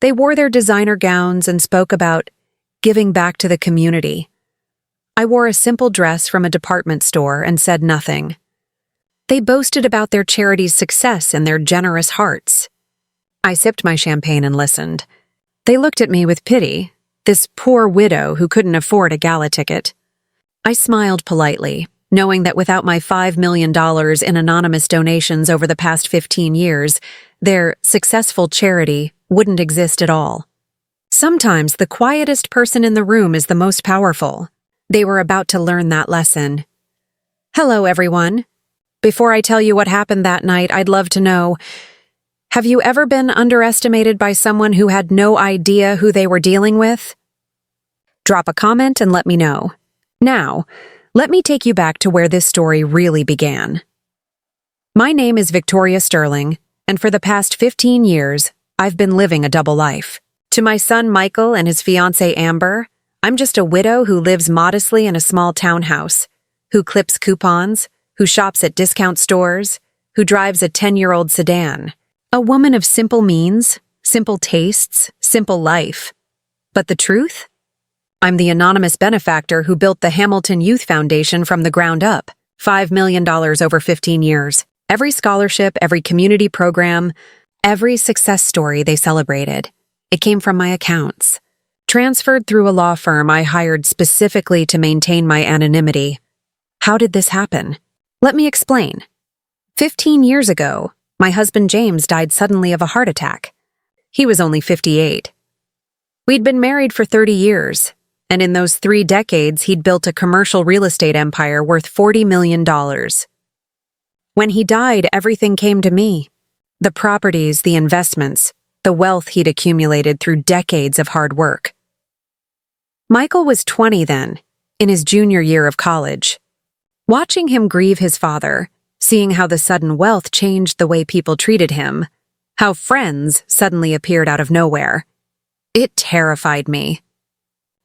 They wore their designer gowns and spoke about giving back to the community. I wore a simple dress from a department store and said nothing. They boasted about their charity's success and their generous hearts. I sipped my champagne and listened. They looked at me with pity, this poor widow who couldn't afford a gala ticket. I smiled politely, knowing that without my $5 million in anonymous donations over the past 15 years, their successful charity wouldn't exist at all. Sometimes the quietest person in the room is the most powerful. They were about to learn that lesson. Hello, everyone. Before I tell you what happened that night, I'd love to know, have you ever been underestimated by someone who had no idea who they were dealing with? Drop a comment and let me know. Now, let me take you back to where this story really began. My name is Victoria Sterling, and for the past 15 years, I've been living a double life. To my son Michael and his fiancée Amber, I'm just a widow who lives modestly in a small townhouse, who clips coupons, who shops at discount stores, who drives a 10-year-old sedan. A woman of simple means, simple tastes, simple life. But the truth? I'm the anonymous benefactor who built the Hamilton Youth Foundation from the ground up, $5 million over 15 years. Every scholarship, every community program, every success story they celebrated. It came from my accounts. Transferred through a law firm I hired specifically to maintain my anonymity. How did this happen? Let me explain. 15 years ago, my husband James died suddenly of a heart attack. He was only 58. We'd been married for 30 years, and in those 3 decades he'd built a commercial real estate empire worth $40 million. When he died, everything came to me. The properties, the investments, the wealth he'd accumulated through decades of hard work. Michael was 20 then, in his junior year of college. Watching him grieve his father, seeing how the sudden wealth changed the way people treated him, how friends suddenly appeared out of nowhere, it terrified me.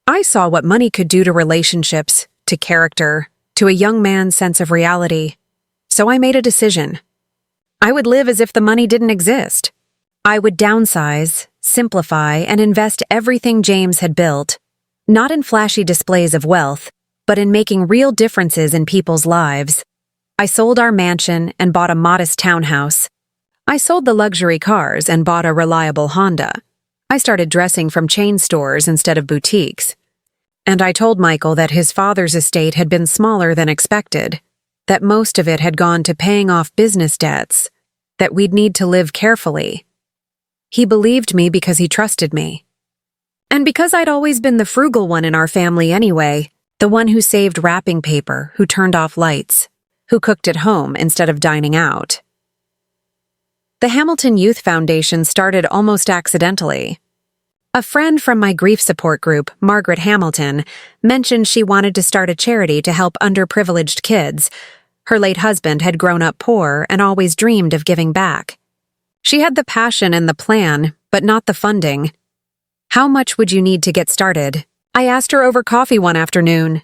I saw what money could do to relationships, to character, to a young man's sense of reality. So I made a decision. I would live as if the money didn't exist. I would downsize, simplify, and invest everything James had built, not in flashy displays of wealth, but in making real differences in people's lives. I sold our mansion and bought a modest townhouse. I sold the luxury cars and bought a reliable Honda. I started dressing from chain stores instead of boutiques. And I told Michael that his father's estate had been smaller than expected, that most of it had gone to paying off business debts, that we'd need to live carefully. He believed me because he trusted me. And because I'd always been the frugal one in our family anyway, the one who saved wrapping paper, who turned off lights, who cooked at home instead of dining out. The Hamilton Youth Foundation started almost accidentally. A friend from my grief support group, Margaret Hamilton, mentioned she wanted to start a charity to help underprivileged kids. Her late husband had grown up poor and always dreamed of giving back. She had the passion and the plan, but not the funding. How much would you need to get started? I asked her over coffee one afternoon.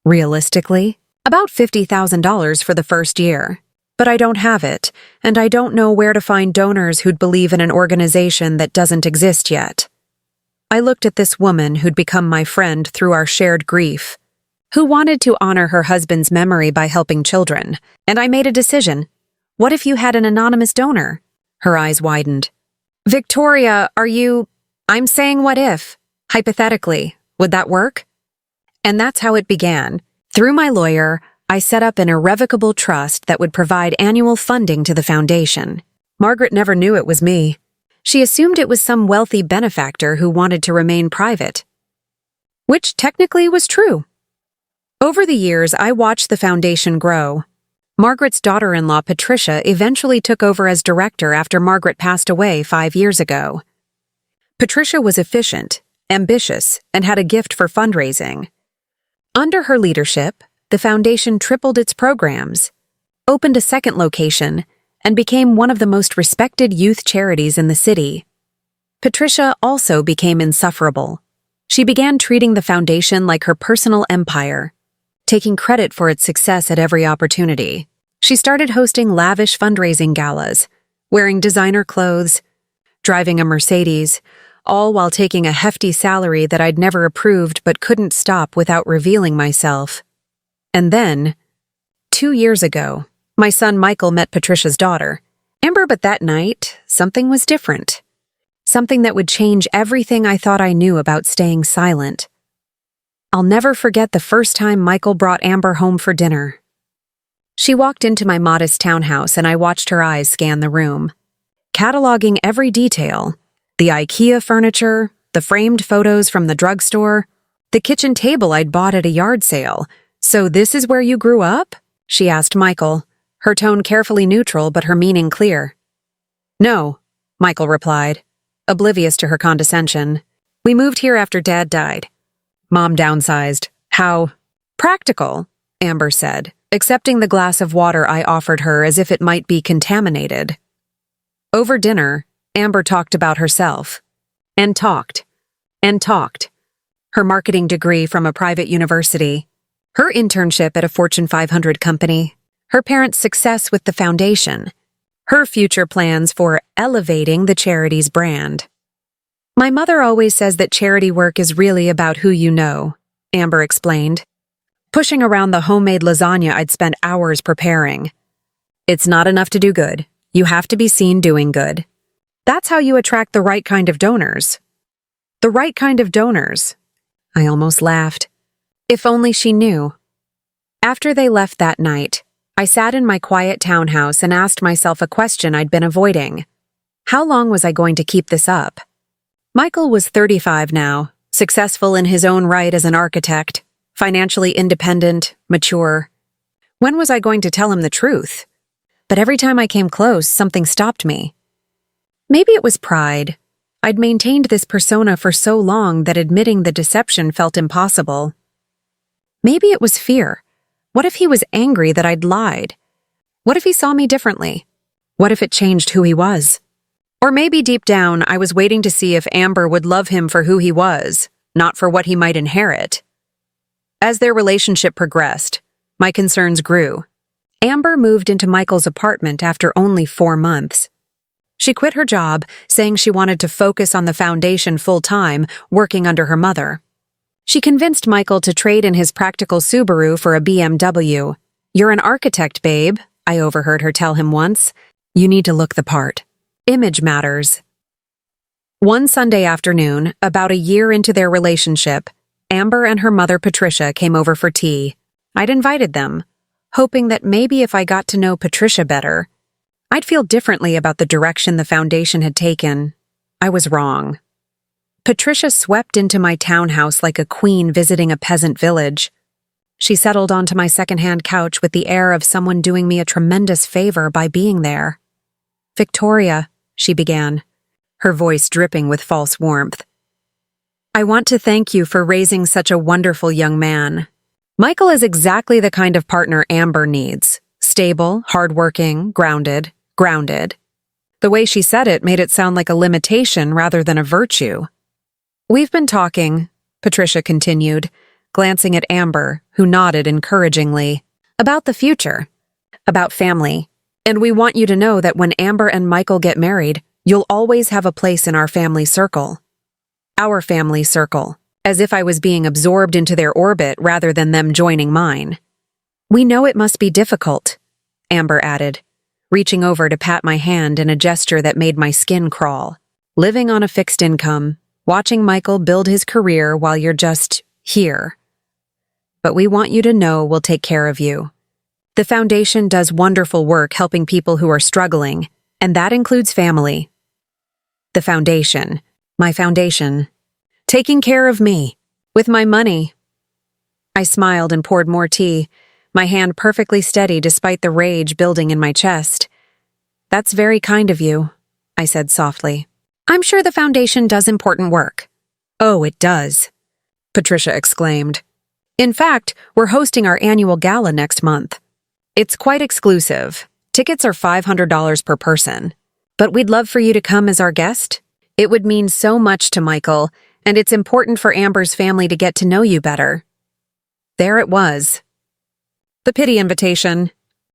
Realistically, about $50,000 for the first year. But I don't have it, and I don't know where to find donors who'd believe in an organization that doesn't exist yet. I looked at this woman who'd become my friend through our shared grief, who wanted to honor her husband's memory by helping children, and I made a decision. What if you had an anonymous donor? Her eyes widened. Victoria, I'm saying what if? Hypothetically, would that work? And that's how it began. Through my lawyer, I set up an irrevocable trust that would provide annual funding to the foundation. Margaret never knew it was me. She assumed it was some wealthy benefactor who wanted to remain private. Which technically was true. Over the years, I watched the foundation grow. Margaret's daughter-in-law, Patricia, eventually took over as director after Margaret passed away 5 years ago. Patricia was efficient, ambitious, and had a gift for fundraising. Under her leadership, the foundation tripled its programs, opened a second location, and became one of the most respected youth charities in the city. Patricia also became insufferable. She began treating the foundation like her personal empire, taking credit for its success at every opportunity. She started hosting lavish fundraising galas, wearing designer clothes, driving a Mercedes, all while taking a hefty salary that I'd never approved but couldn't stop without revealing myself. And then, 2 years ago, my son Michael met Patricia's daughter, Amber, but that night, something was different. Something that would change everything I thought I knew about staying silent. I'll never forget the first time Michael brought Amber home for dinner. She walked into my modest townhouse and I watched her eyes scan the room, cataloging every detail: the IKEA furniture, the framed photos from the drugstore, the kitchen table I'd bought at a yard sale. "So this is where you grew up?" she asked Michael, her tone carefully neutral but her meaning clear. "No," Michael replied, oblivious to her condescension. "We moved here after Dad died." Mom downsized. "How practical," Amber said, accepting the glass of water I offered her as if it might be contaminated. Over dinner, Amber talked about herself. And talked. And talked. Her marketing degree from a private university, her internship at a Fortune 500 company, her parents' success with the foundation, her future plans for elevating the charity's brand. "My mother always says that charity work is really about who you know," Amber explained, pushing around the homemade lasagna I'd spent hours preparing. "It's not enough to do good. You have to be seen doing good. That's how you attract the right kind of donors." The right kind of donors. I almost laughed. If only she knew. After they left that night, I sat in my quiet townhouse and asked myself a question I'd been avoiding. How long was I going to keep this up? Michael was 35 now, successful in his own right as an architect, financially independent, mature. When was I going to tell him the truth? But every time I came close, something stopped me. Maybe it was pride. I'd maintained this persona for so long that admitting the deception felt impossible. Maybe it was fear. What if he was angry that I'd lied? What if he saw me differently? What if it changed who he was? Or maybe deep down, I was waiting to see if Amber would love him for who he was, not for what he might inherit. As their relationship progressed, my concerns grew. Amber moved into Michael's apartment after only 4 months. She quit her job, saying she wanted to focus on the foundation full-time, working under her mother. She convinced Michael to trade in his practical Subaru for a BMW. "You're an architect, babe," I overheard her tell him once. "You need to look the part. Image matters." One Sunday afternoon, about a year into their relationship, Amber and her mother Patricia came over for tea. I'd invited them, hoping that maybe if I got to know Patricia better, I'd feel differently about the direction the foundation had taken. I was wrong. Patricia swept into my townhouse like a queen visiting a peasant village. She settled onto my secondhand couch with the air of someone doing me a tremendous favor by being there. "Victoria," she began, her voice dripping with false warmth. "I want to thank you for raising such a wonderful young man. Michael is exactly the kind of partner Amber needs. Stable, hardworking, grounded. The way she said it made it sound like a limitation rather than a virtue. We've been talking," Patricia continued, glancing at Amber, who nodded encouragingly, "about the future, about family. And we want you to know that when Amber and Michael get married, you'll always have a place in our family circle. Our family circle, as if I was being absorbed into their orbit rather than them joining mine. We know it must be difficult," Amber added, reaching over to pat my hand in a gesture that made my skin crawl. "Living on a fixed income, watching Michael build his career while you're just here. But we want you to know we'll take care of you. The foundation does wonderful work helping people who are struggling, and that includes family. The foundation, my foundation, taking care of me, with my money." I smiled and poured more tea, my hand perfectly steady despite the rage building in my chest. "That's very kind of you," I said softly. "I'm sure the foundation does important work." "Oh, it does," Patricia exclaimed. "In fact, we're hosting our annual gala next month. It's quite exclusive. Tickets are $500 per person. But we'd love for you to come as our guest. It would mean so much to Michael, and it's important for Amber's family to get to know you better." There it was. The pity invitation.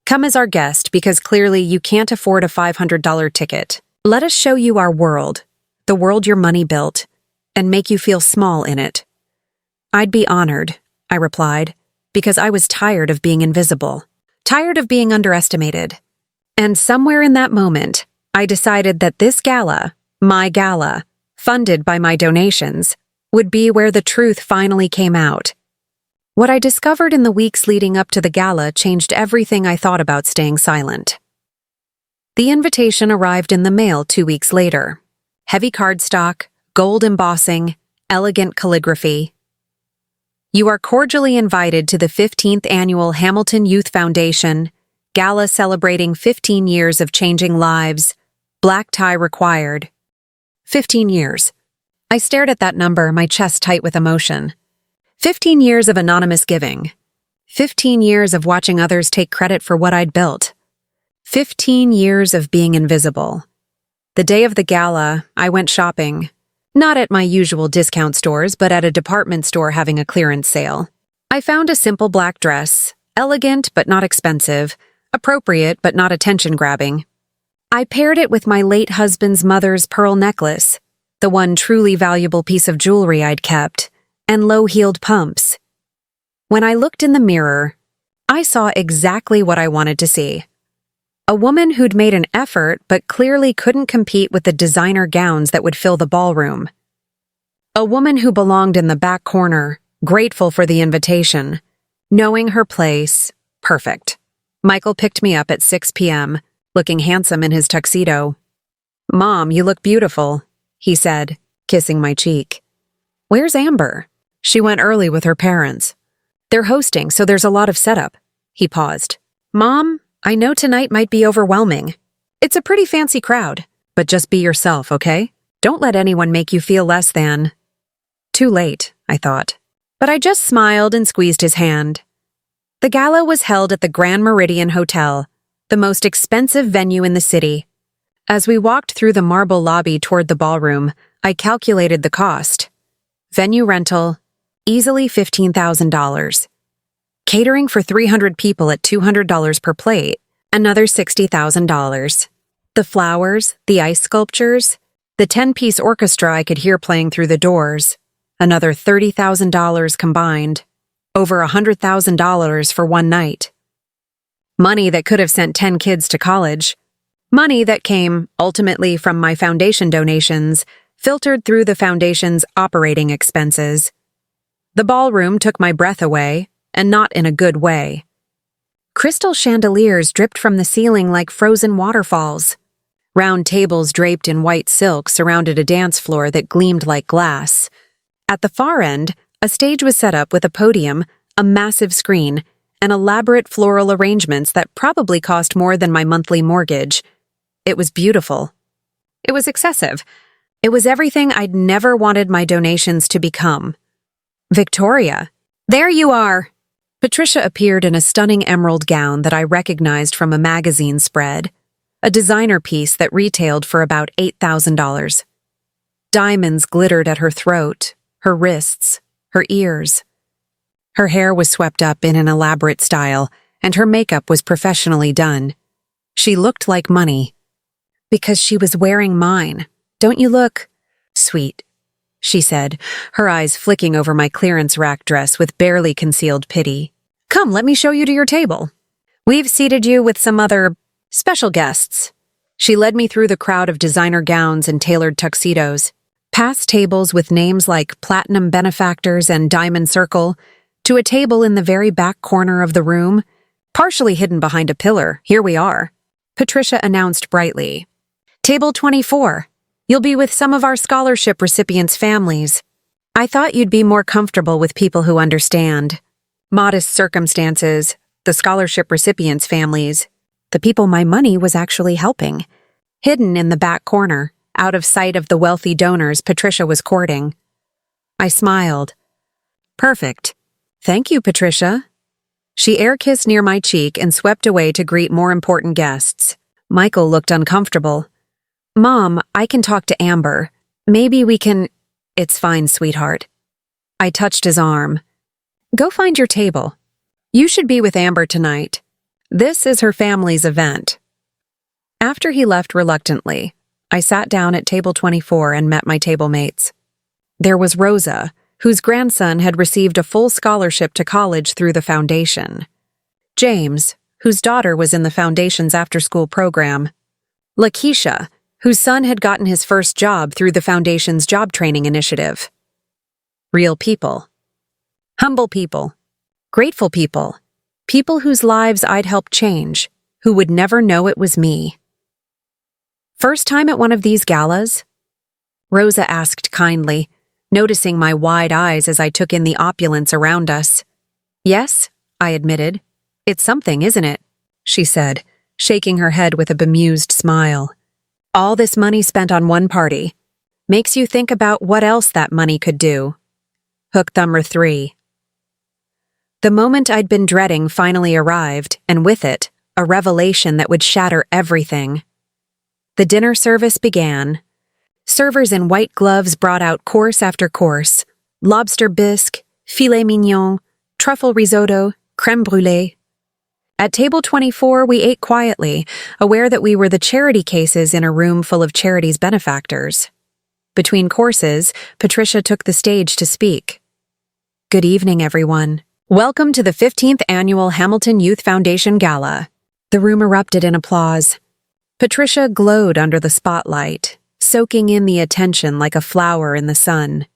Come as our guest because clearly you can't afford a $500 ticket. Let us show you our world. the world your money built, and make you feel small in it. I'd be honored, I replied, because I was tired of being invisible, tired of being underestimated. And somewhere in that moment, I decided that this gala, my gala, funded by my donations, would be where the truth finally came out. What I discovered in the weeks leading up to the gala changed everything I thought about staying silent. The invitation arrived in the mail 2 weeks later. Heavy cardstock, gold embossing, elegant calligraphy. You are cordially invited to the 15th Annual Hamilton Youth Foundation Gala celebrating 15 years of changing lives. Black tie required. 15 years. I stared at that number, my chest tight with emotion. 15 years of anonymous giving. 15 years of watching others take credit for what I'd built. 15 years of being invisible. The day of the gala, I went shopping. Not at my usual discount stores, but at a department store having a clearance sale. I found a simple black dress, elegant but not expensive, appropriate but not attention-grabbing. I paired it with my late husband's mother's pearl necklace, the one truly valuable piece of jewelry I'd kept, and low-heeled pumps. When I looked in the mirror, I saw exactly what I wanted to see. A woman who'd made an effort but clearly couldn't compete with the designer gowns that would fill the ballroom. A woman who belonged in the back corner, grateful for the invitation, knowing her place, perfect. Michael picked me up at 6 p.m., looking handsome in his tuxedo. "Mom, you look beautiful," he said, kissing my cheek. "Where's Amber?" "She went early with her parents. They're hosting, so there's a lot of setup." He paused. "Mom, I know tonight might be overwhelming. It's a pretty fancy crowd, but just be yourself, okay? Don't let anyone make you feel less than." Too late, I thought. But I just smiled and squeezed his hand. The gala was held at the Grand Meridian Hotel, the most expensive venue in the city. As we walked through the marble lobby toward the ballroom, I calculated the cost. Venue rental, easily $15,000. Catering for 300 people at $200 per plate, another $60,000. The flowers, the ice sculptures, the 10-piece orchestra I could hear playing through the doors, another $30,000 combined, over $100,000 for one night. Money that could have sent 10 kids to college. Money that came, ultimately, from my foundation donations, filtered through the foundation's operating expenses. The ballroom took my breath away, and not in a good way. Crystal chandeliers dripped from the ceiling like frozen waterfalls. Round tables draped in white silk surrounded a dance floor that gleamed like glass. At the far end, a stage was set up with a podium, a massive screen, and elaborate floral arrangements that probably cost more than my monthly mortgage. It was beautiful. It was excessive. It was everything I'd never wanted my donations to become. "Victoria, there you are!" Patricia appeared in a stunning emerald gown that I recognized from a magazine spread, a designer piece that retailed for about $8,000. Diamonds glittered at her throat, her wrists, her ears. Her hair was swept up in an elaborate style, and her makeup was professionally done. She looked like money. "Because she was wearing mine. Don't you look sweet?" she said, her eyes flicking over my clearance rack dress with barely concealed pity. "Come, let me show you to your table. We've seated you with some other special guests." She led me through the crowd of designer gowns and tailored tuxedos, past tables with names like Platinum Benefactors and Diamond Circle, to a table in the very back corner of the room, partially hidden behind a pillar. "Here we are," Patricia announced brightly. "Table 24. You'll be with some of our scholarship recipients' families. I thought you'd be more comfortable with people who understand. Modest circumstances, the scholarship recipients' families, the people my money was actually helping. Hidden in the back corner, out of sight of the wealthy donors Patricia was courting." I smiled. "Perfect. Thank you, Patricia." She air-kissed near my cheek and swept away to greet more important guests. Michael looked uncomfortable. "Mom, I can talk to Amber. Maybe we can—" "It's fine, sweetheart." I touched his arm. "Go find your table. You should be with Amber tonight. This is her family's event." After he left reluctantly, I sat down at table 24 and met my table mates. There was Rosa, whose grandson had received a full scholarship to college through the foundation. James, whose daughter was in the foundation's after-school program. Lakeisha, whose son had gotten his first job through the foundation's job training initiative. Real people. Humble people. Grateful people. People whose lives I'd helped change, who would never know it was me. First time at one of these galas? Rosa asked kindly, noticing my wide eyes as I took in the opulence around us. Yes, I admitted. It's something, isn't it? She said, shaking her head with a bemused smile. All this money spent on one party. Makes you think about what else that money could do. Hook number 3. The moment I'd been dreading finally arrived, and with it, a revelation that would shatter everything. The dinner service began. Servers in white gloves brought out course after course: lobster bisque, filet mignon, truffle risotto, crème brûlée. At table 24, we ate quietly, aware that we were the charity cases in a room full of charity's benefactors. Between courses, Patricia took the stage to speak. Good evening, everyone. Welcome to the 15th Annual Hamilton Youth Foundation Gala. The room erupted in applause. Patricia glowed under the spotlight, soaking in the attention like a flower in the sun.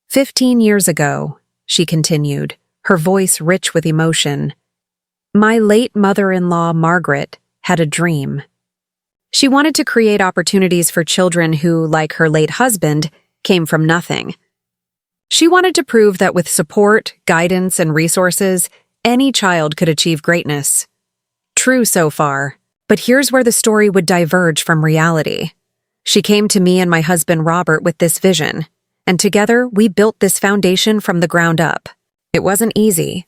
15 years ago, she continued, her voice rich with emotion, my late mother-in-law, Margaret, had a dream. She wanted to create opportunities for children who, like her late husband, came from nothing. She wanted to prove that with support, guidance, and resources, any child could achieve greatness. True so far, but here's where the story would diverge from reality. She came to me and my husband Robert with this vision, and together we built this foundation from the ground up. It wasn't easy.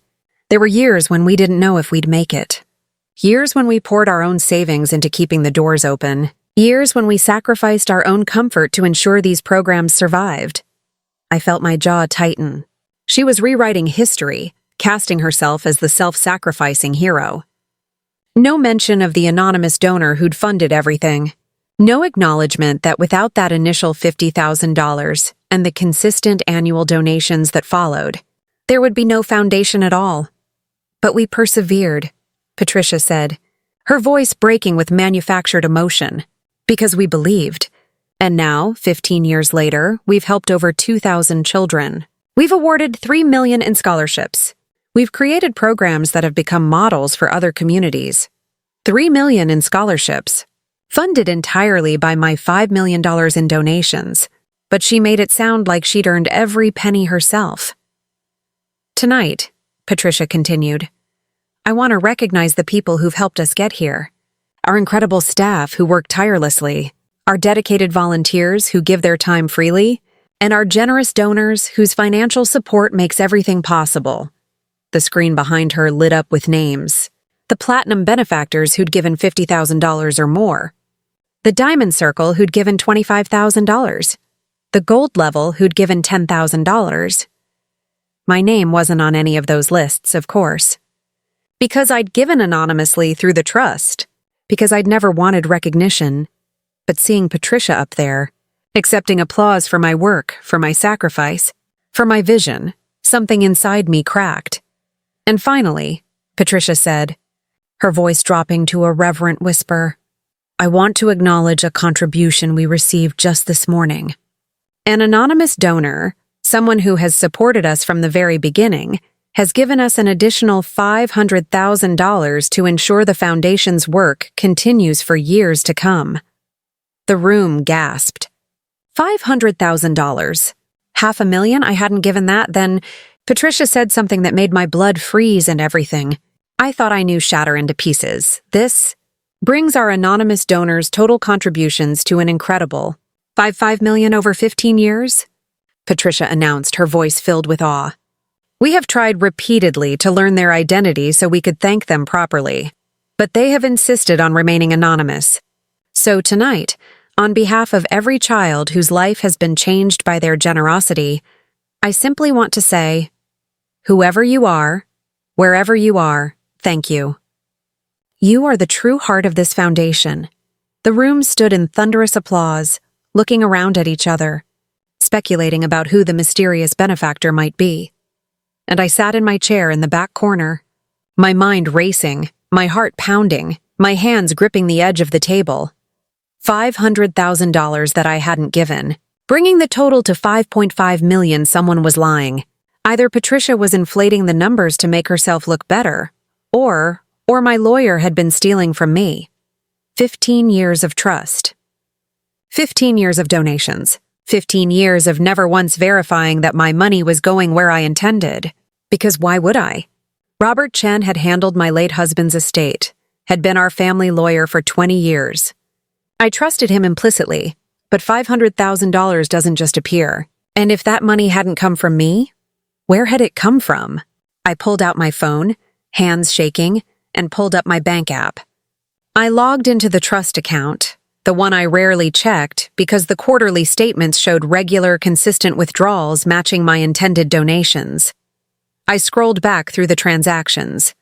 There were years when we didn't know if we'd make it. Years when we poured our own savings into keeping the doors open. Years when we sacrificed our own comfort to ensure these programs survived. I felt my jaw tighten. She was rewriting history, casting herself as the self-sacrificing hero. No mention of the anonymous donor who'd funded everything. No acknowledgement that without that initial $50,000 and the consistent annual donations that followed, there would be no foundation at all. But we persevered, Patricia said, her voice breaking with manufactured emotion, because we believed. And now, 15 years later, we've helped over 2,000 children. We've awarded $3 million in scholarships. We've created programs that have become models for other communities. $3 million in scholarships, funded entirely by my $5 million in donations, but she made it sound like she'd earned every penny herself. Tonight, Patricia continued, I want to recognize the people who've helped us get here. Our incredible staff who work tirelessly, our dedicated volunteers who give their time freely, and our generous donors whose financial support makes everything possible. The screen behind her lit up with names. The platinum benefactors who'd given $50,000 or more. The diamond circle who'd given $25,000. The gold level who'd given $10,000. My name wasn't on any of those lists, of course. Because I'd given anonymously through the trust. Because I'd never wanted recognition. But seeing Patricia up there, accepting applause for my work, for my sacrifice, for my vision, something inside me cracked. And finally, Patricia said, her voice dropping to a reverent whisper, I want to acknowledge a contribution we received just this morning. An anonymous donor, someone who has supported us from the very beginning, has given us an additional $500,000 to ensure the foundation's work continues for years to come. The room gasped. $500,000. $500,000? I hadn't given that, then Patricia said something that made my blood freeze and everything. I thought I knew shatter into pieces. This brings our anonymous donors' total contributions to an incredible $5 million over 15 years? Patricia announced, her voice filled with awe. We have tried repeatedly to learn their identity so we could thank them properly, but they have insisted on remaining anonymous. So tonight, on behalf of every child whose life has been changed by their generosity, I simply want to say, whoever you are, wherever you are, thank you. You are the true heart of this foundation. The room stood in thunderous applause, looking around at each other, speculating about who the mysterious benefactor might be. And I sat in my chair in the back corner, my mind racing, my heart pounding, my hands gripping the edge of the table. $500,000 that I hadn't given, bringing the total to $5.5 million. Someone was lying. Either Patricia was inflating the numbers to make herself look better, or my lawyer had been stealing from me. 15 years of trust. 15 years of donations. 15 years of never once verifying that my money was going where I intended. Because why would I? Robert Chen had handled my late husband's estate, had been our family lawyer for 20 years. I trusted him implicitly, but $500,000 doesn't just appear. And if that money hadn't come from me, where had it come from? I pulled out my phone, hands shaking, and pulled up my bank app. I logged into the trust account, the one I rarely checked because the quarterly statements showed regular, consistent withdrawals matching my intended donations. I scrolled back through the transactions.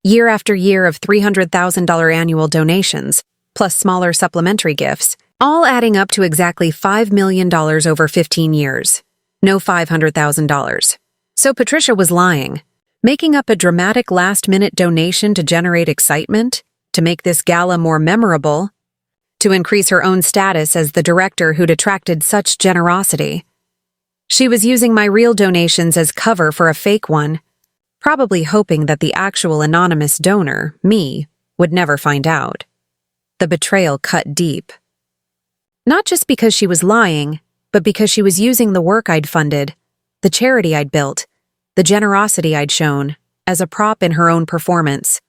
Year after year of $300,000 annual donations, plus smaller supplementary gifts, all adding up to exactly $5 million over 15 years. No $500,000. So Patricia was lying, making up a dramatic last-minute donation to generate excitement, to make this gala more memorable, to increase her own status as the director who'd attracted such generosity. She was using my real donations as cover for a fake one, probably hoping that the actual anonymous donor, me, would never find out. The betrayal cut deep. Not just because she was lying, but because she was using the work I'd funded, the charity I'd built, the generosity I'd shown, as a prop in her own performance.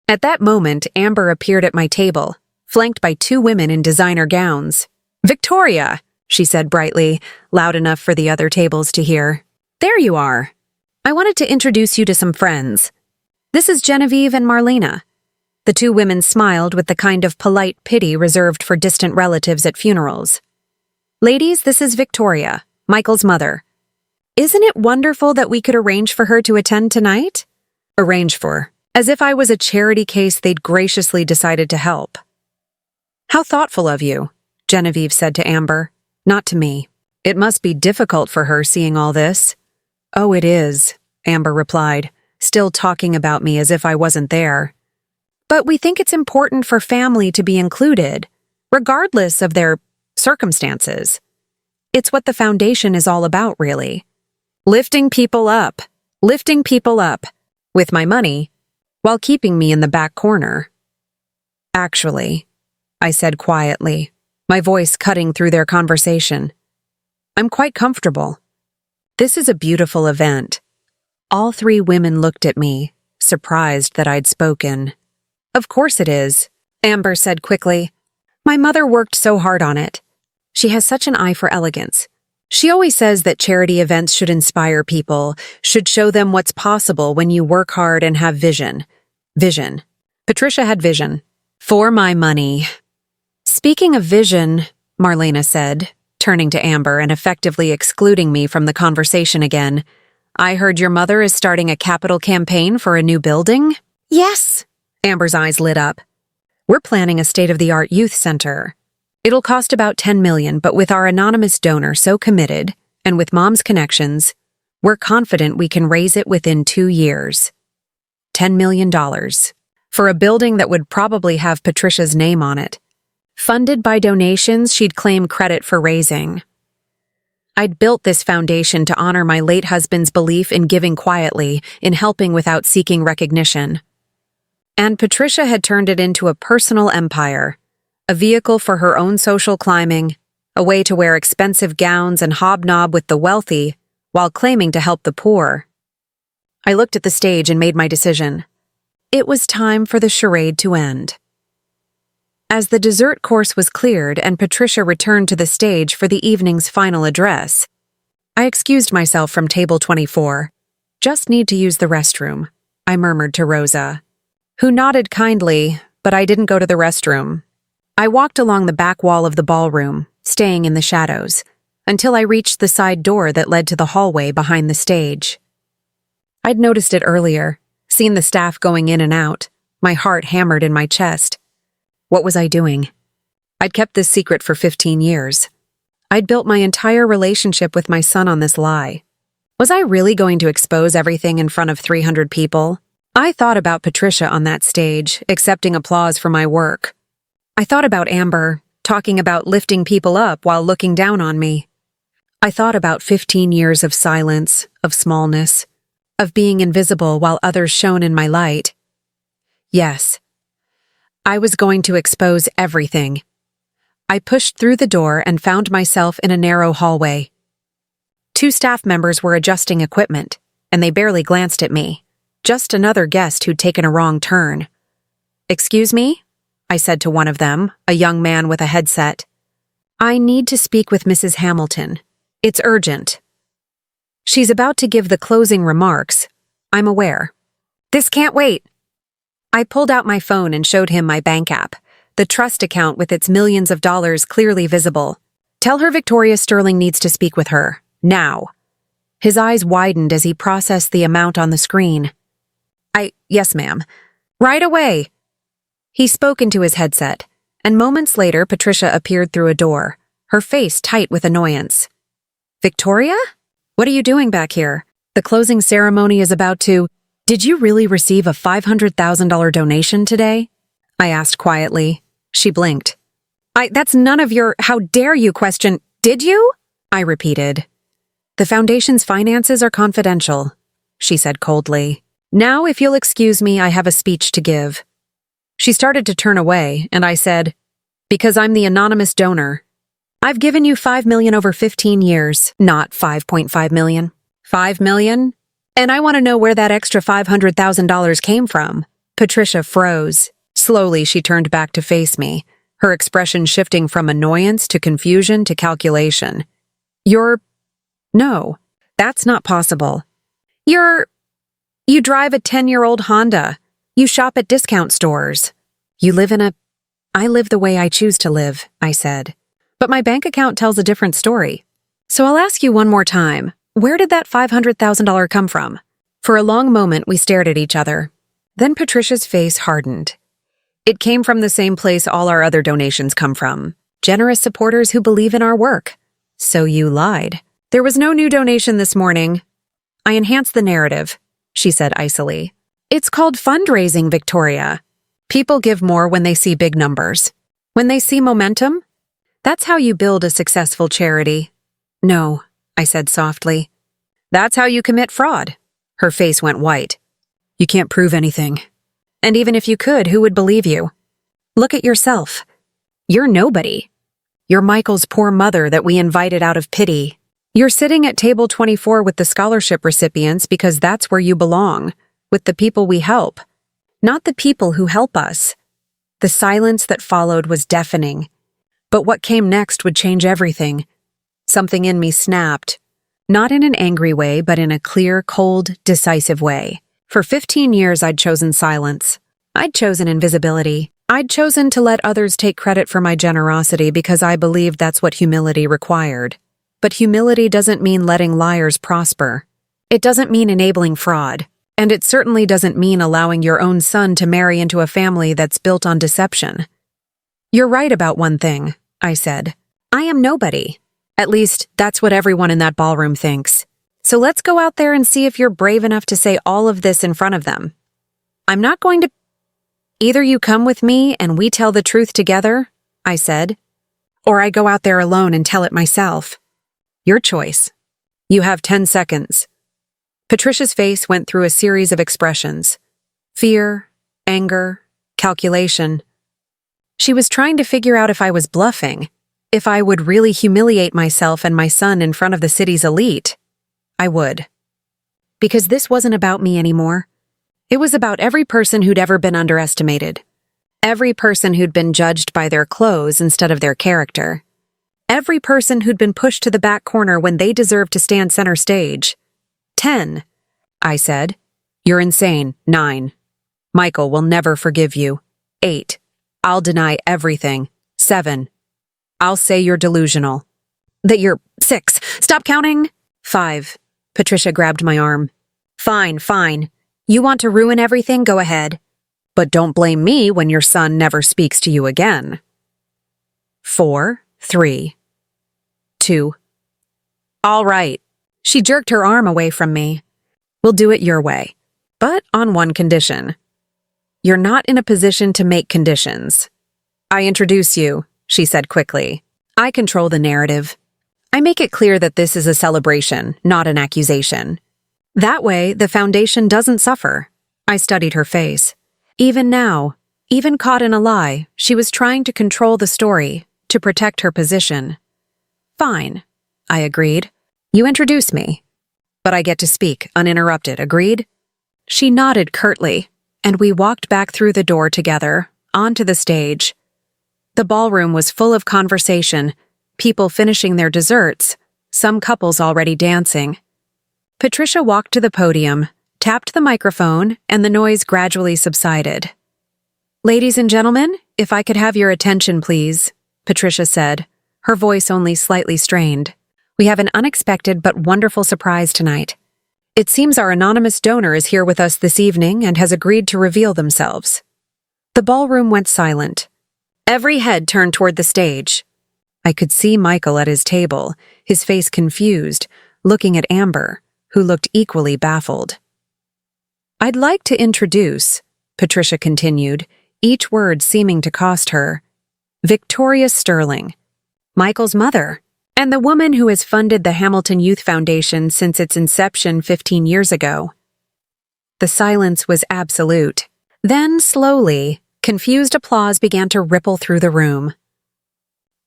At that moment, Amber appeared at my table, flanked by two women in designer gowns. "Victoria," she said brightly, loud enough for the other tables to hear. "There you are. I wanted to introduce you to some friends. This is Genevieve and Marlena." The two women smiled with the kind of polite pity reserved for distant relatives at funerals. "Ladies, this is Victoria, Michael's mother. Isn't it wonderful that we could arrange for her to attend tonight?" Arrange for, as if I was a charity case they'd graciously decided to help. "How thoughtful of you," Genevieve said to Amber, not to me. "It must be difficult for her seeing all this." "Oh, it is," Amber replied, still talking about me as if I wasn't there. "But we think it's important for family to be included, regardless of their circumstances. It's what the foundation is all about, really. Lifting people up, with my money, while keeping me in the back corner." "Actually," I said quietly, my voice cutting through their conversation, "I'm quite comfortable. This is a beautiful event." All three women looked at me, surprised that I'd spoken. "Of course it is," Amber said quickly. "My mother worked so hard on it. She has such an eye for elegance. She always says that charity events should inspire people, should show them what's possible when you work hard and have vision. Vision. Patricia had vision. For my money. "Speaking of vision," Marlena said, turning to Amber and effectively excluding me from the conversation again, "I heard your mother is starting a capital campaign for a new building?" "Yes." Amber's eyes lit up. "We're planning a state-of-the-art youth center. It'll cost about $10 million, but with our anonymous donor so committed, and with Mom's connections, we're confident we can raise it within 2 years. $10 million. For a building that would probably have Patricia's name on it. Funded by donations she'd claim credit for raising. I'd built this foundation to honor my late husband's belief in giving quietly, in helping without seeking recognition. And Patricia had turned it into a personal empire, a vehicle for her own social climbing, a way to wear expensive gowns and hobnob with the wealthy while claiming to help the poor. I looked at the stage and made my decision. It was time for the charade to end. As the dessert course was cleared and Patricia returned to the stage for the evening's final address, I excused myself from table 24. "Just need to use the restroom," I murmured to Rosa, who nodded kindly, but I didn't go to the restroom. I walked along the back wall of the ballroom, staying in the shadows, until I reached the side door that led to the hallway behind the stage. I'd noticed it earlier, seen the staff going in and out, my heart hammered in my chest. What was I doing? I'd kept this secret for 15 years. I'd built my entire relationship with my son on this lie. Was I really going to expose everything in front of 300 people? I thought about Patricia on that stage, accepting applause for my work. I thought about Amber, talking about lifting people up while looking down on me. I thought about 15 years of silence, of smallness, of being invisible while others shone in my light. Yes, I was going to expose everything. I pushed through the door and found myself in a narrow hallway. 2 staff members were adjusting equipment, and they barely glanced at me. Just another guest who'd taken a wrong turn. "Excuse me?" I said to one of them, a young man with a headset. "I need to speak with Mrs. Hamilton. It's urgent." "She's about to give the closing remarks. I'm aware." "This can't wait." I pulled out my phone and showed him my bank app, the trust account with its millions of dollars clearly visible. "Tell her Victoria Sterling needs to speak with her. Now." His eyes widened as he processed the amount on the screen. Yes, ma'am. "Right away." He spoke into his headset, and moments later Patricia appeared through a door, her face tight with annoyance. "Victoria? What are you doing back here? The closing ceremony is about to— Did you really receive a $500,000 donation today?" I asked quietly. She blinked. That's none of your— How dare you question— Did you?" I repeated. "The foundation's finances are confidential," she said coldly. "Now, if you'll excuse me, I have a speech to give." She started to turn away, and I said, "Because I'm the anonymous donor. I've given you $5 million over 15 years, not $5.5 million. $5 million? And I want to know where that extra $500,000 came from." Patricia froze. Slowly, she turned back to face me, her expression shifting from annoyance to confusion to calculation. No, that's not possible. You drive a 10-year-old Honda. You shop at discount stores. I live the way I choose to live," I said. "But my bank account tells a different story. So I'll ask you one more time. Where did that $500,000 come from?" For a long moment, we stared at each other. Then Patricia's face hardened. "It came from the same place all our other donations come from. Generous supporters who believe in our work." "So you lied." "There was no new donation this morning." I enhanced the narrative, she said icily. "It's called fundraising, Victoria. People give more when they see big numbers. When they see momentum. That's how you build a successful charity." "No," I said softly. "That's how you commit fraud." Her face went white. "You can't prove anything. And even if you could, who would believe you? Look at yourself. You're nobody. You're Michael's poor mother that we invited out of pity. You're sitting at table 24 with the scholarship recipients because that's where you belong, with the people we help, not the people who help us." The silence that followed was deafening. But what came next would change everything. Something in me snapped. Not in an angry way, but in a clear, cold, decisive way. For 15 years, I'd chosen silence. I'd chosen invisibility. I'd chosen to let others take credit for my generosity because I believed that's what humility required. But humility doesn't mean letting liars prosper. It doesn't mean enabling fraud. And it certainly doesn't mean allowing your own son to marry into a family that's built on deception. "You're right about one thing," I said. "I am nobody. At least, that's what everyone in that ballroom thinks. So let's go out there and see if you're brave enough to say all of this in front of them. I'm not going to— Either you come with me and we tell the truth together," I said, "or I go out there alone and tell it myself. Your choice. You have 10 seconds. Patricia's face went through a series of expressions. Fear, anger, calculation. She was trying to figure out if I was bluffing, if I would really humiliate myself and my son in front of the city's elite. I would. Because this wasn't about me anymore. It was about every person who'd ever been underestimated. Every person who'd been judged by their clothes instead of their character. Every person who'd been pushed to the back corner when they deserved to stand center stage. 10, I said. "You're insane." 9. "Michael will never forgive you." 8. "I'll deny everything." 7. "I'll say you're delusional." "That you're— 6. "Stop counting." 5. Patricia grabbed my arm. Fine. You want to ruin everything? Go ahead. But don't blame me when your son never speaks to you again. 4, 3, 2. All right. She jerked her arm away from me. We'll do it your way, but on one condition. You're not in a position to make conditions. I introduce you, she said quickly. I control the narrative. I make it clear that this is a celebration, not an accusation. That way, the foundation doesn't suffer. I studied her face. Even now, even caught in a lie, she was trying to control the story, to protect her position. Fine, I agreed. You introduce me. But I get to speak, uninterrupted, agreed? She nodded curtly, and we walked back through the door together, onto the stage. The ballroom was full of conversation, people finishing their desserts, some couples already dancing. Patricia walked to the podium, tapped the microphone, and the noise gradually subsided. Ladies and gentlemen, if I could have your attention, please, Patricia said, her voice only slightly strained. We have an unexpected but wonderful surprise tonight. It seems our anonymous donor is here with us this evening and has agreed to reveal themselves. The ballroom went silent. Every head turned toward the stage. I could see Michael at his table, his face confused, looking at Amber, who looked equally baffled. I'd like to introduce, Patricia continued, each word seeming to cost her, Victoria Sterling, Michael's mother, and the woman who has funded the Hamilton Youth Foundation since its inception 15 years ago. The silence was absolute. Then, slowly, confused applause began to ripple through the room.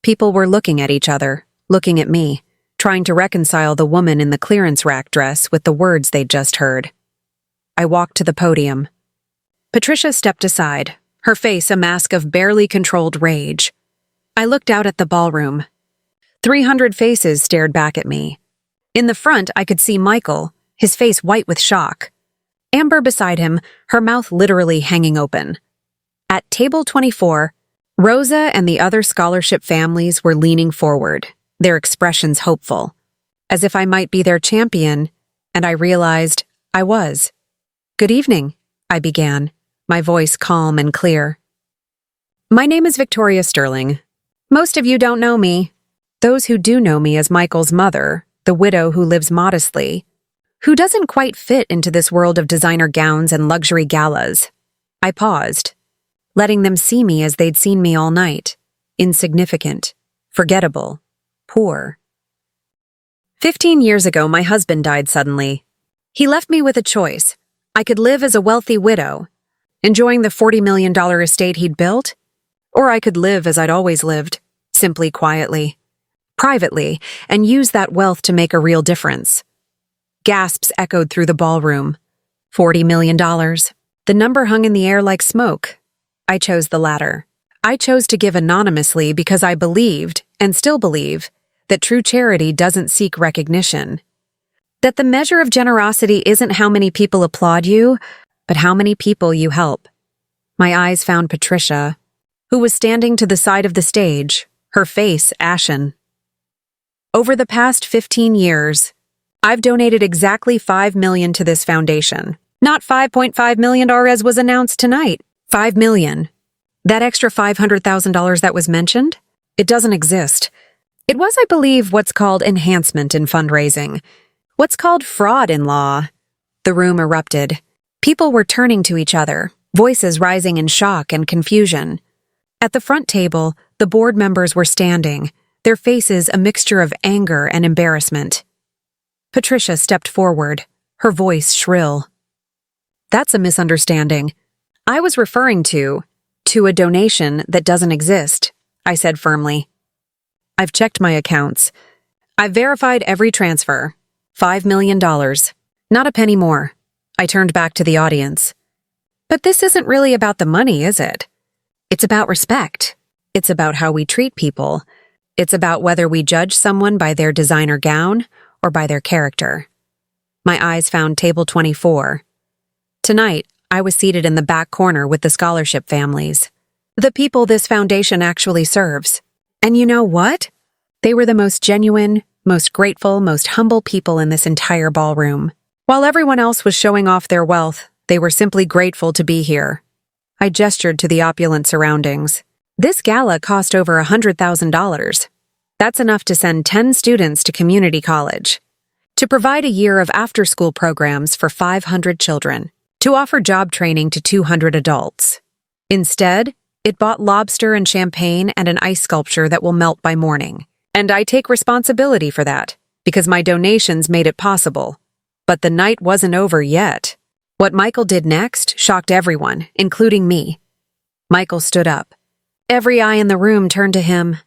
People were looking at each other, looking at me, trying to reconcile the woman in the clearance rack dress with the words they'd just heard. I walked to the podium. Patricia stepped aside, her face a mask of barely controlled rage. I looked out at the ballroom. 300 faces stared back at me. In the front, I could see Michael, his face white with shock. Amber beside him, her mouth literally hanging open. At table 24, Rosa and the other scholarship families were leaning forward, their expressions hopeful, as if I might be their champion, and I realized I was. Good evening, I began, my voice calm and clear. My name is Victoria Sterling. Most of you don't know me. Those who do know me as Michael's mother, the widow who lives modestly, who doesn't quite fit into this world of designer gowns and luxury galas. I paused, letting them see me as they'd seen me all night, insignificant, forgettable, poor. 15 years ago, my husband died suddenly. He left me with a choice. I could live as a wealthy widow, enjoying the $40 million estate he'd built, or I could live as I'd always lived, simply quietly, privately, and use that wealth to make a real difference. Gasps echoed through the ballroom. $40 million. The number hung in the air like smoke. I chose the latter. I chose to give anonymously because I believed, and still believe, that true charity doesn't seek recognition. That the measure of generosity isn't how many people applaud you, but how many people you help. My eyes found Patricia, who was standing to the side of the stage, her face ashen. Over the past 15 years, I've donated exactly $5 million to this foundation. Not $5.5 million as was announced tonight. $5 million. That extra $500,000 that was mentioned? It doesn't exist. It was, I believe, what's called enhancement in fundraising. What's called fraud in law. The room erupted. People were turning to each other, voices rising in shock and confusion. At the front table, the board members were standing, their faces a mixture of anger and embarrassment. Patricia stepped forward, her voice shrill. That's a misunderstanding. I was referring to a donation that doesn't exist, I said firmly. I've checked my accounts. I've verified every transfer. $5 million. Not a penny more. I turned back to the audience. But this isn't really about the money, is it? It's about respect. It's about how we treat people. It's about whether we judge someone by their designer gown or by their character. My eyes found table 24. Tonight, I was seated in the back corner with the scholarship families. The people this foundation actually serves. And you know what? They were the most genuine, most grateful, most humble people in this entire ballroom. While everyone else was showing off their wealth, they were simply grateful to be here. I gestured to the opulent surroundings. This gala cost over $100,000. That's enough to send 10 students to community college, to provide a year of after-school programs for 500 children, to offer job training to 200 adults. Instead, it bought lobster and champagne and an ice sculpture that will melt by morning. And I take responsibility for that, because my donations made it possible. But the night wasn't over yet. What Michael did next shocked everyone, including me. Michael stood up. Every eye in the room turned to him.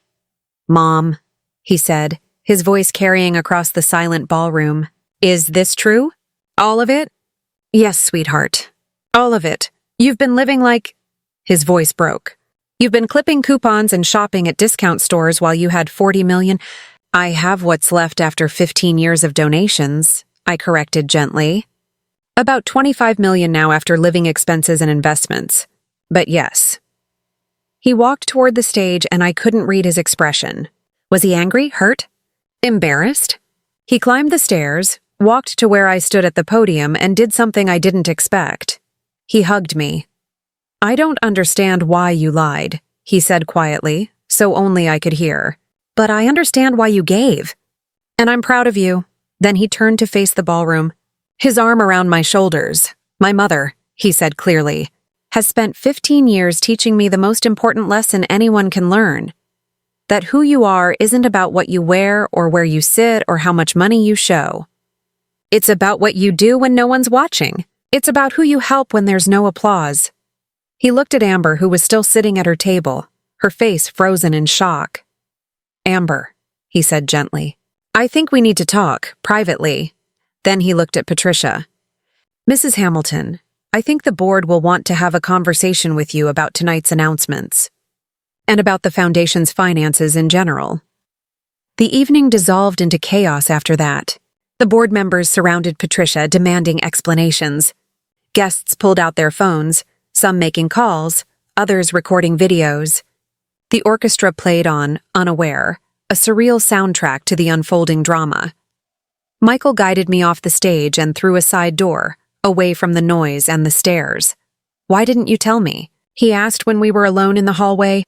"Mom," he said, his voice carrying across the silent ballroom. "Is this true? All of it?" "Yes, sweetheart. All of it. You've been living like—" His voice broke. "You've been clipping coupons and shopping at discount stores while you had 40 million. I have what's left after 15 years of donations," I corrected gently. "About 25 million now after living expenses and investments. But yes." He walked toward the stage and I couldn't read his expression. Was he angry, hurt, embarrassed? He climbed the stairs, walked to where I stood at the podium and did something I didn't expect. He hugged me. "I don't understand why you lied," he said quietly, so only I could hear. "But I understand why you gave. And I'm proud of you." Then he turned to face the ballroom. His arm around my shoulders. "My mother," he said clearly, "has spent 15 years teaching me the most important lesson anyone can learn. That who you are isn't about what you wear or where you sit or how much money you show. It's about what you do when no one's watching. It's about who you help when there's no applause." He looked at Amber, who was still sitting at her table, her face frozen in shock. "Amber," he said gently, "I think we need to talk, privately." Then he looked at Patricia. "Mrs. Hamilton, I think the board will want to have a conversation with you about tonight's announcements, and about the foundation's finances in general." The evening dissolved into chaos after that. The board members surrounded Patricia, demanding explanations. Guests pulled out their phones, some making calls, others recording videos. The orchestra played on, unaware, a surreal soundtrack to the unfolding drama. Michael guided me off the stage and through a side door, away from the noise and the stares. "Why didn't you tell me?" he asked when we were alone in the hallway.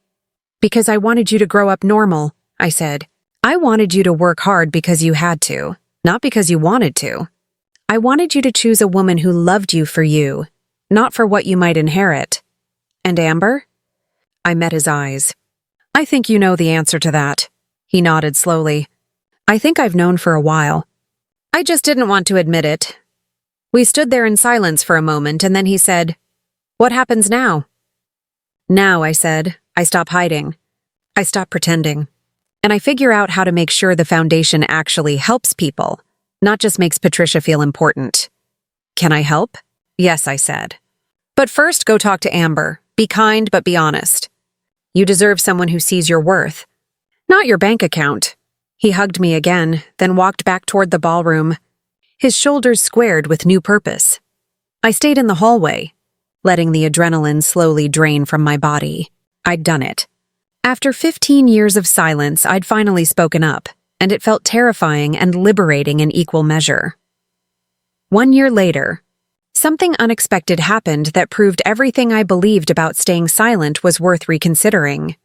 "Because I wanted you to grow up normal," I said. "I wanted you to work hard because you had to, not because you wanted to. I wanted you to choose a woman who loved you for you, not for what you might inherit." "And Amber?" I met his eyes. "I think you know the answer to that." He nodded slowly. "I think I've known for a while. I just didn't want to admit it." We stood there in silence for a moment, and then he said, "What happens now?" "Now," I said, "I stop hiding. I stop pretending. And I figure out how to make sure the foundation actually helps people, not just makes Patricia feel important." "Can I help?" "Yes," I said. "But first, go talk to Amber. Be kind, but be honest. You deserve someone who sees your worth, not your bank account." He hugged me again, then walked back toward the ballroom, his shoulders squared with new purpose. I stayed in the hallway, letting the adrenaline slowly drain from my body. I'd done it. After 15 years of silence, I'd finally spoken up, and it felt terrifying and liberating in equal measure. 1 year later, something unexpected happened that proved everything I believed about staying silent was worth reconsidering.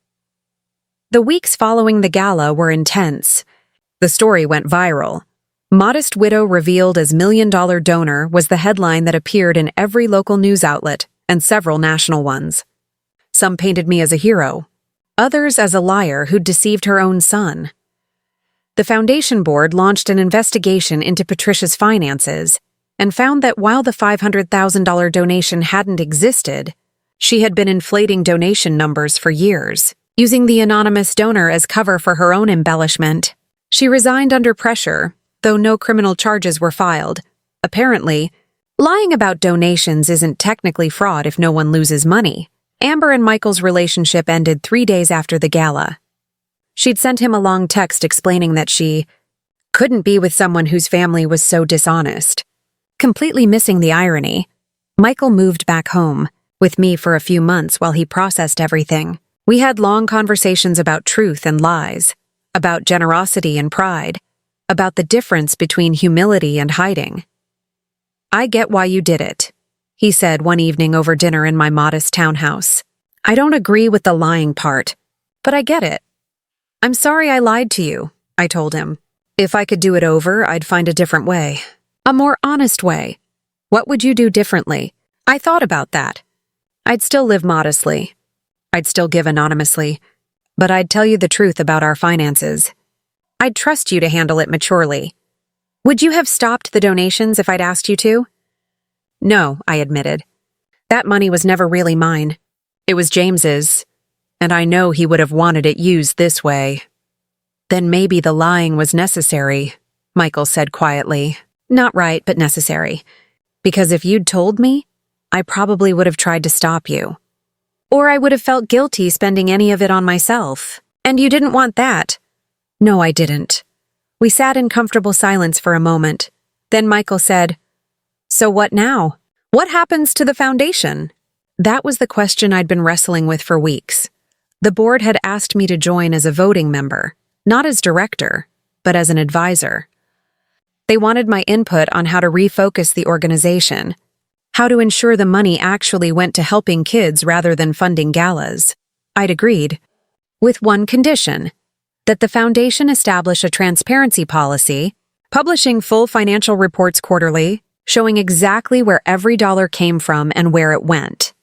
The weeks following the gala were intense. The story went viral. "Modest Widow Revealed as $1 Million Donor" was the headline that appeared in every local news outlet and several national ones. Some painted me as a hero, others as a liar who'd deceived her own son. The foundation board launched an investigation into Patricia's finances and found that while the $500,000 donation hadn't existed, she had been inflating donation numbers for years, using the anonymous donor as cover for her own embellishment. She resigned under pressure, though no criminal charges were filed. Apparently, lying about donations isn't technically fraud if no one loses money. Amber and Michael's relationship ended 3 days after the gala. She'd sent him a long text explaining that she couldn't be with someone whose family was so dishonest. Completely missing the irony, Michael moved back home with me for a few months while he processed everything. We had long conversations about truth and lies, about generosity and pride, about the difference between humility and hiding. "I get why you did it," he said one evening over dinner in my modest townhouse. "I don't agree with the lying part, but I get it." "I'm sorry I lied to you," I told him. "If I could do it over, I'd find a different way. A more honest way." "What would you do differently?" I thought about that. "I'd still live modestly. I'd still give anonymously. But I'd tell you the truth about our finances. I'd trust you to handle it maturely." "Would you have stopped the donations if I'd asked you to?" "No," I admitted. "That money was never really mine. It was James's, and I know he would have wanted it used this way." "Then maybe the lying was necessary," Michael said quietly. "Not right, but necessary. Because if you'd told me, I probably would have tried to stop you. Or I would have felt guilty spending any of it on myself. And you didn't want that." "No, I didn't." We sat in comfortable silence for a moment. Then Michael said, "So what now? What happens to the foundation?" That was the question I'd been wrestling with for weeks. The board had asked me to join as a voting member, not as director, but as an advisor. They wanted my input on how to refocus the organization, how to ensure the money actually went to helping kids rather than funding galas. I'd agreed, with one condition, that the foundation establish a transparency policy, publishing full financial reports quarterly, showing exactly where every dollar came from and where it went.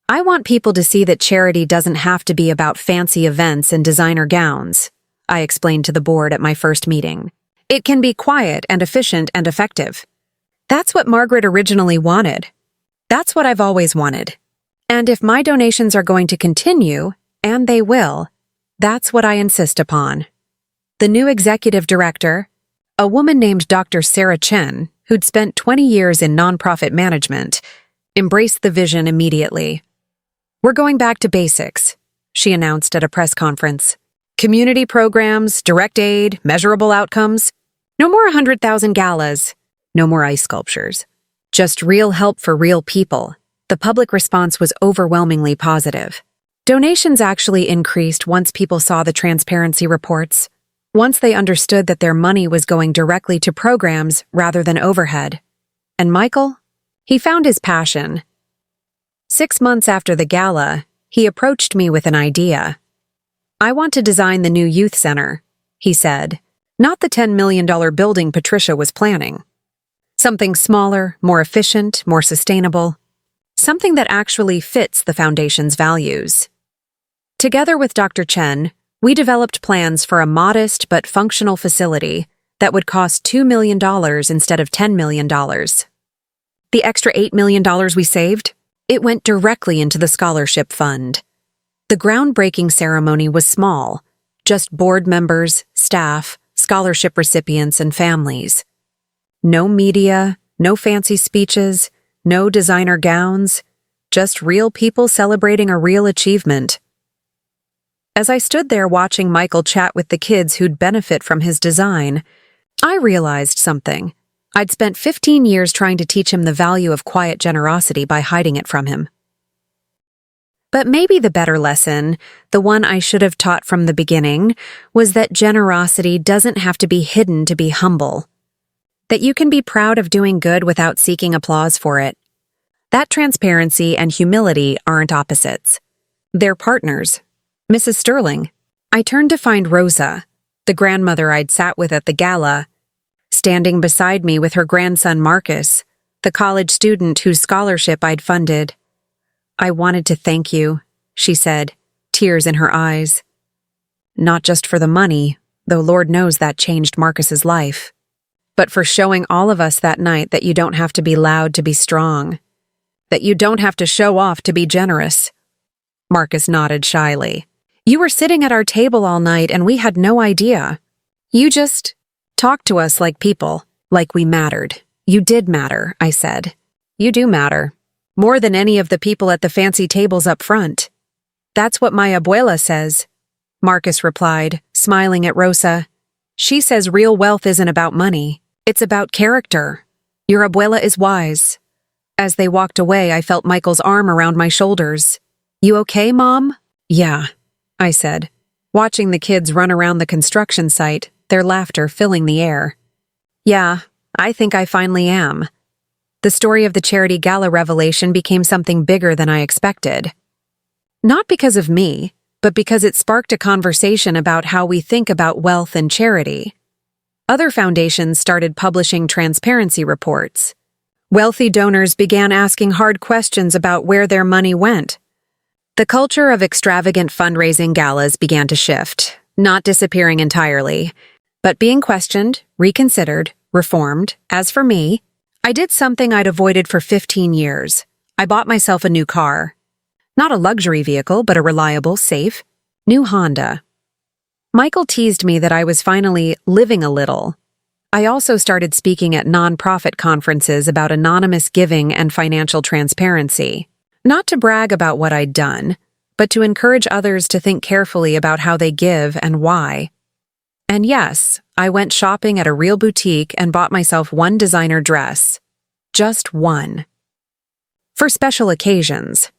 "I want people to see that charity doesn't have to be about fancy events and designer gowns," I explained to the board at my first meeting. "It can be quiet and efficient and effective. That's what Margaret originally wanted. That's what I've always wanted. And if my donations are going to continue, and they will, that's what I insist upon." The new executive director, a woman named Dr. Sarah Chen, who'd spent 20 years in nonprofit management, embraced the vision immediately. "We're going back to basics," she announced at a press conference. "Community programs, direct aid, measurable outcomes. No more 100,000 galas. No more ice sculptures. Just real help for real people." The public response was overwhelmingly positive. Donations actually increased once people saw the transparency reports, once they understood that their money was going directly to programs rather than overhead. And Michael? He found his passion. 6 months after the gala, he approached me with an idea. "I want to design the new youth center," he said, "not the $10 million building Patricia was planning. Something smaller, more efficient, more sustainable. Something that actually fits the foundation's values." Together with Dr. Chen, we developed plans for a modest but functional facility that would cost $2 million instead of $10 million. The extra $8 million we saved? It went directly into the scholarship fund. The groundbreaking ceremony was small, just board members, staff, scholarship recipients, and families. No media, no fancy speeches, no designer gowns, just real people celebrating a real achievement. As I stood there watching Michael chat with the kids who'd benefit from his design, I realized something. I'd spent 15 years trying to teach him the value of quiet generosity by hiding it from him. But maybe the better lesson, the one I should have taught from the beginning, was that generosity doesn't have to be hidden to be humble. That you can be proud of doing good without seeking applause for it. That transparency and humility aren't opposites. They're partners. "Mrs. Sterling." I turned to find Rosa, the grandmother I'd sat with at the gala, standing beside me with her grandson Marcus, the college student whose scholarship I'd funded. "I wanted to thank you," she said, tears in her eyes. "Not just for the money, though Lord knows that changed Marcus's life, but for showing all of us that night that you don't have to be loud to be strong, that you don't have to show off to be generous." Marcus nodded shyly. "You were sitting at our table all night and we had no idea. You just talked to us like people, like we mattered." "You did matter," I said. "You do matter. More than any of the people at the fancy tables up front." "That's what my abuela says," Marcus replied, smiling at Rosa. "She says real wealth isn't about money. It's about character. Your abuela is wise." As they walked away, I felt Michael's arm around my shoulders. "You okay, Mom?" "Yeah," I said, watching the kids run around the construction site, their laughter filling the air. "Yeah, I think I finally am." the story of the charity gala revelation became something bigger than I expected. Not because of me, but because it sparked a conversation about how we think about wealth and charity. Other foundations started publishing transparency reports. Wealthy donors began asking hard questions about where their money went. The culture of extravagant fundraising galas began to shift, not disappearing entirely, but being questioned, reconsidered, reformed. As for me, I did something I'd avoided for 15 years. I bought myself a new car. Not a luxury vehicle, but a reliable, safe, new Honda. Michael teased me that I was finally living a little. I also started speaking at nonprofit conferences about anonymous giving and financial transparency. Not to brag about what I'd done, but to encourage others to think carefully about how they give and why. And yes, I went shopping at a real boutique and bought myself one designer dress. Just one. For special occasions.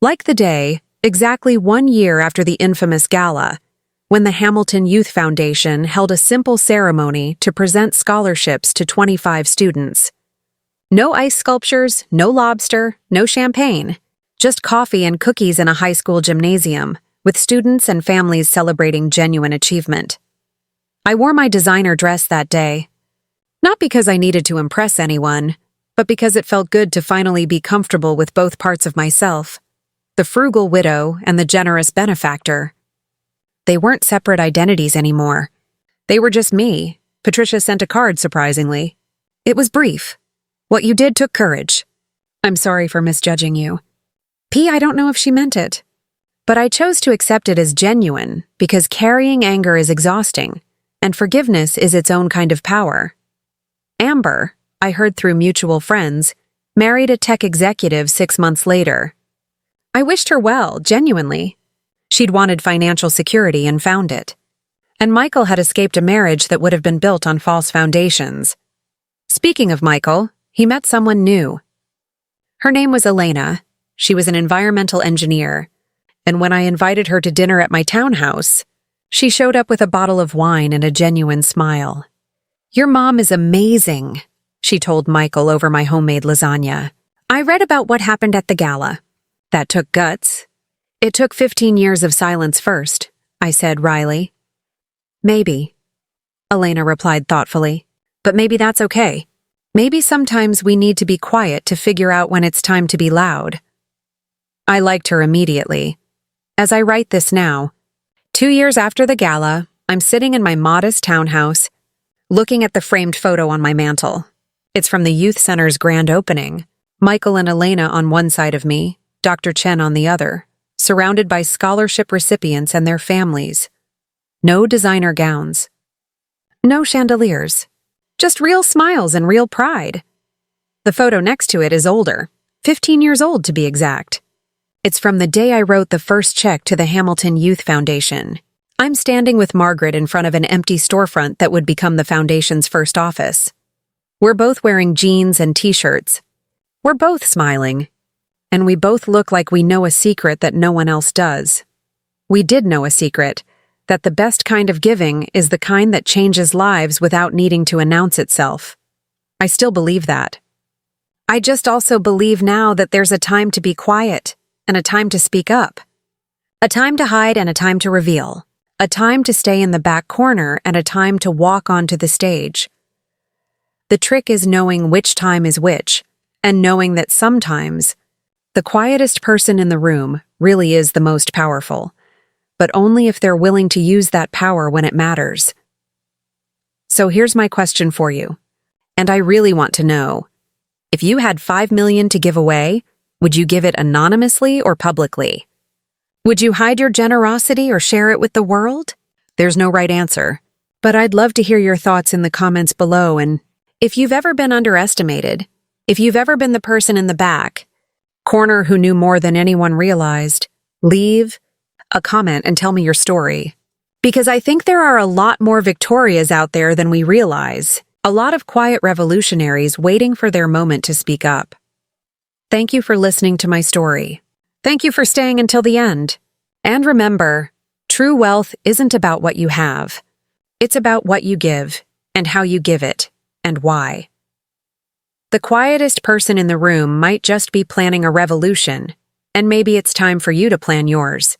Like the day, exactly 1 year after the infamous gala, when the Hamilton Youth Foundation held a simple ceremony to present scholarships to 25 students. No ice sculptures, no lobster, no champagne, just coffee and cookies in a high school gymnasium, with students and families celebrating genuine achievement. I wore my designer dress that day, not because I needed to impress anyone, but because it felt good to finally be comfortable with both parts of myself, the frugal widow and the generous benefactor. They weren't separate identities anymore. They were just me. Patricia sent a card, surprisingly. It was brief. What you did took courage. I'm sorry for misjudging you. P, I don't know if she meant it. But I chose to accept it as genuine because carrying anger is exhausting, and forgiveness is its own kind of power. Amber, I heard through mutual friends, married a tech executive 6 months later. I wished her well, genuinely. She'd wanted financial security and found it. And Michael had escaped a marriage that would have been built on false foundations. Speaking of Michael, he met someone new. Her name was Elena. She was an environmental engineer. And when I invited her to dinner at my townhouse, she showed up with a bottle of wine and a genuine smile. Your mom is amazing, she told Michael over my homemade lasagna. I read about what happened at the gala. That took guts. It took 15 years of silence first, I said wryly. Maybe, Elena replied thoughtfully. But maybe that's okay. Maybe sometimes we need to be quiet to figure out when it's time to be loud. I liked her immediately. As I write this now, 2 years after the gala, I'm sitting in my modest townhouse, looking at the framed photo on my mantel. It's from the youth center's grand opening. Michael and Elena on one side of me, Dr. Chen on the other, surrounded by scholarship recipients and their families. No designer gowns. No chandeliers. Just real smiles and real pride. The photo next to it is older, 15 years old to be exact. It's from the day I wrote the first check to the Hamilton Youth Foundation. I'm standing with Margaret in front of an empty storefront that would become the foundation's first office. We're both wearing jeans and t-shirts. We're both smiling. And we both look like we know a secret that no one else does. We did know a secret, that the best kind of giving is the kind that changes lives without needing to announce itself. I still believe that. I just also believe now that there's a time to be quiet and a time to speak up. A time to hide and a time to reveal. A time to stay in the back corner and a time to walk onto the stage. The trick is knowing which time is which, and knowing that sometimes the quietest person in the room really is the most powerful, but only if they're willing to use that power when it matters. So here's my question for you, and I really want to know. If you had $5 million to give away, would you give it anonymously or publicly? Would you hide your generosity or share it with the world? There's no right answer, but I'd love to hear your thoughts in the comments below. And if you've ever been underestimated, if you've ever been the person in the back corner who knew more than anyone realized, leave a comment and tell me your story. Because I think there are a lot more Victorias out there than we realize. A lot of quiet revolutionaries waiting for their moment to speak up. Thank you for listening to my story. Thank you for staying until the end. And remember, true wealth isn't about what you have. It's about what you give, and how you give it, and why. The quietest person in the room might just be planning a revolution, and maybe it's time for you to plan yours.